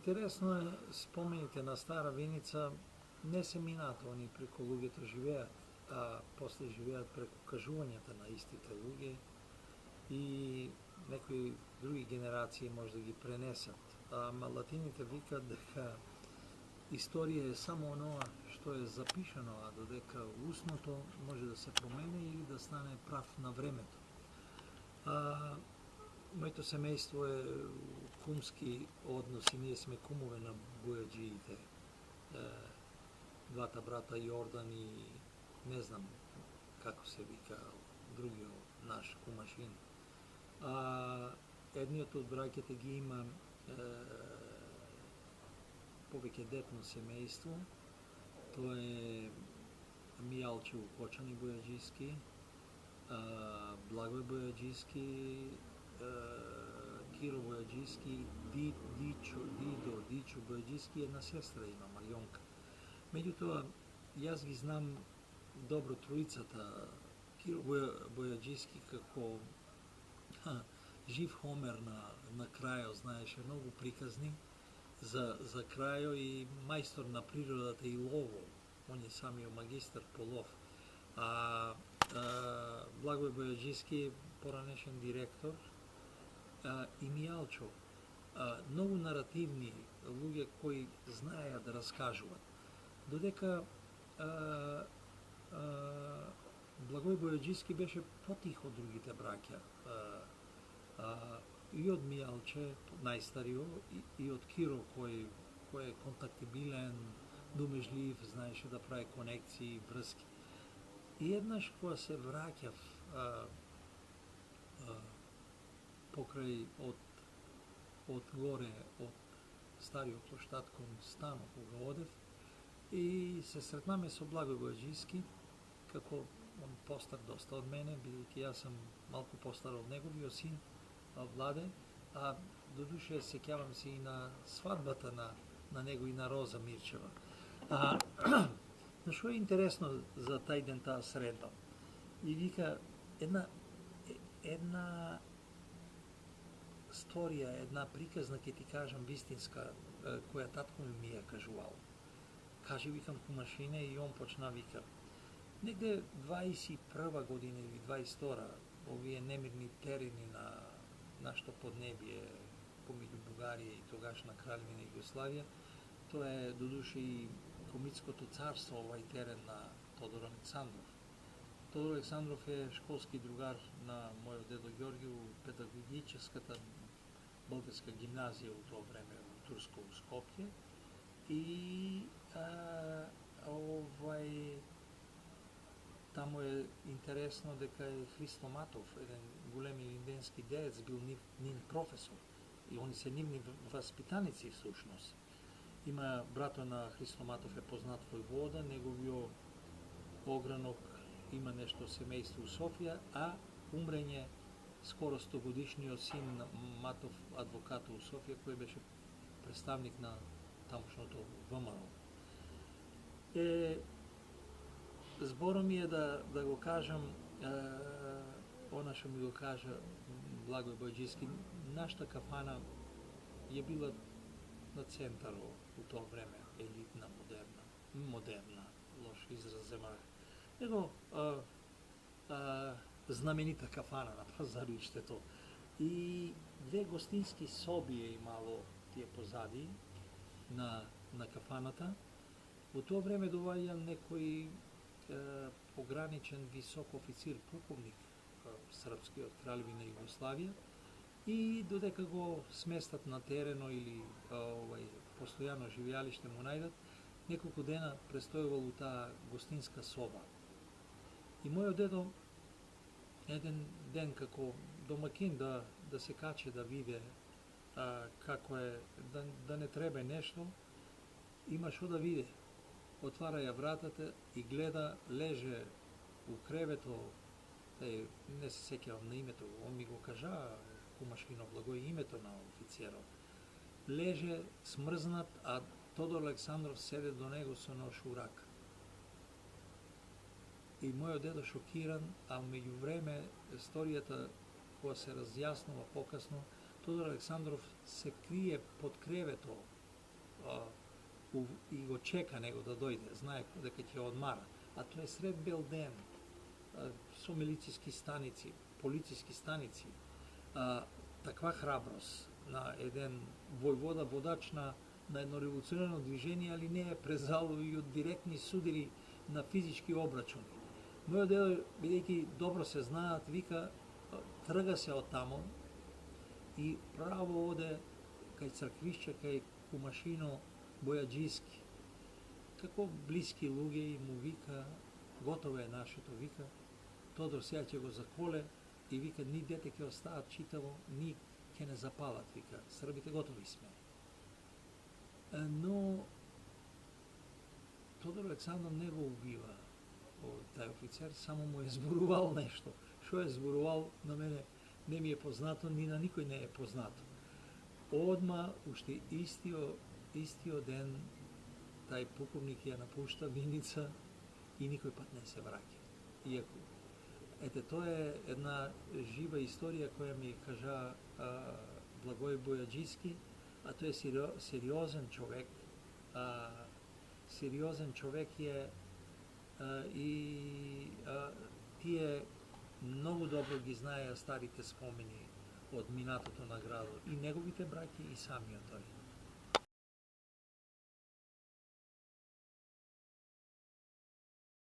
Интересно е, спомените на Стара Виница не се минаат они преку луѓето живеат, а после живеат преку кажувањата на истите луѓе и некои други генерации може да ги пренесат. Ама латините викат дека историја е само оноа што е запишано, а додека устното може да се промени или да стане прав на времето. Моето семејство е кумски односи, ние сме кумове на бојаджиите. Двата брата Јордан и не знам како се вика другиот наш кумашин. Едниот од браќите ги има повеќе детно семејство. Тоа е Мијалче Укочани Бојаджиски, Благој Бојаджиски, Киро Бојаджиски, Дичо Бојаджиски, една сестра има, Марионка. Меѓутоа, јас ги знам добро троицата. Киро Бојаджиски како жив Хомер на крајо, знаеше многу приказни за крајо и мајстор на природата и лово. Он е самиот магистар по лов. Благој Бојаджиски, поранешен директор, и Мијалчо, многу наративни луѓе кои знаеа да раскажуваат. Додека Благој Бојаджиски беше потих од другите браќа. И од Мијалче, најстарио, и од Киро, кој е контактибилен, думежлив, знаеше да прави конекции, врски. И еднаш кога се враќав покрај од горе, од стариот плоштад кон станот кога одев, и се сретнаме со Благој Бојаджиски, како он постар доста од мене, бидејќи јас сум малку постар од неговиот син, Владе, а додуше сеќавам се и на свадбата на него и на Роза Мирчева. Што е интересно за тај ден, таа средба? И вика, една сторија, една приказна, ќе ти кажам вистинска, која татко ми ја кажувал. Кажи, викам, кумашине, и он почна вика. Негде 21 година или 22, овие немирни терени на нашето поднебие помеѓу Бугарија и тогашна кралевина Југославија, тоа е додуше и Комитското царство, овај терен на Тодор Александров. Тодор Александров е школски другар на мојот дедо Ѓорги у педагогическата българска гимназија у тоа време у Турско у Скопје. И таму е интересно дека е Христо Матов, еден голем илинденски деец, бил нив професор. И они се нивни васпитаници всушност. Има брато на Христо Матов е познат војвода, неговиот огранок има нешто семејство у Софија, а умрење скоро 100 годишниот син на Матов, адвокат у Софија, кој беше представник на тамошното ВМРО. Зборо ми е да го кажам, она што ми го кажа Благој Бојаджиски, нашата кафана е била на центаро у тоа време, елитна, модерна, лош израз земах, него знаменита кафана на пазариштето. И две гостински соби е имало тие позади на кафаната. Во тоа време доаѓа некој пограничен висок официр, полковник српски од Кралевина Југославија, и додека го сместат на терено или постојано живеалиште му најдат, неколку дена престојувал у таа гостинска соба. И мојот дедо еден ден како домакин да се каче да виде како е, да не треба нешто, има што да виде. Отвара ја вратата и гледа, леже у кревето, не се сеќавам на името, он ми го кажа, кумашино Благој, името на офицерот. Леже смрзнат, а Тодор Александров седе до него со нож у рака. И мојот дедо шокиран, а меѓу време историјата која се разјаснува покасно, Тодор Александров се крие под кревето и го чека него да дојде, знае дека ќе одмара, а тоа е сред бел ден, со милициски станици, полициски станици, таква храброст на еден војвода, водач на едно револуционерно движение, али не е презало и од директни судири на физички обрачуни. Мојот дедо, бидејќи добро се знаат, вика, трга се од тамо и право оде кај црквишче, кај кумашино Бојаджиски. Како блиски луѓе и му вика, готово е нашето, вика, Тодор сега ќе го заколе и вика, ни дете ќе остаат читаво, ни ќе не запалат, вика, србите готови сме. Но Тодор Александров не го убива тај офицер, само му е зборувал нешто. Што е зборувал, на мене не ми е познато, ни на никој не е познато. Одма, уште истиот ден, тај полковник ја напушта Виница и никој пат не се враќа. Иако, ете, тоа е една жива историја која ми кажа Благој Бојаджиски, а тој е сериозен човек. Сериозен човек е и тие многу добро ги знаеа старите спомени од минатото на градот, и неговите браќи и самиот тој.